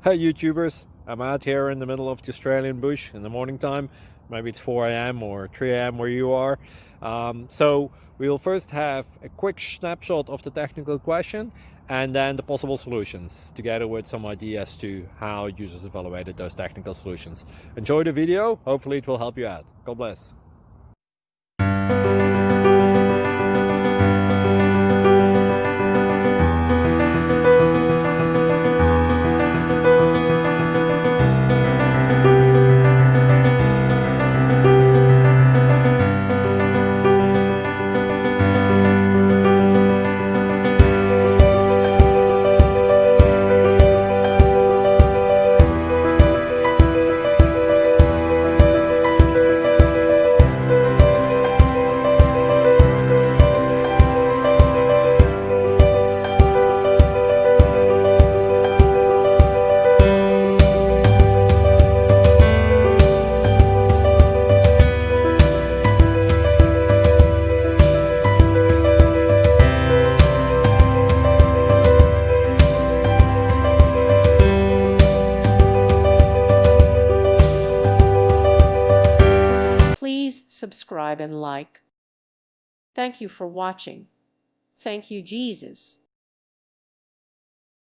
Hey YouTubers, I'm out here in the middle of the Australian bush in the morning time. Maybe it's 4 a.m. or 3 a.m. where you are. So we'll first have a quick snapshot of the technical question and then the possible solutions, together with some ideas to how users evaluated those technical solutions. Enjoy the video, hopefully it will help you out. God bless. Please subscribe and like. Thank you for watching. Thank you, Jesus.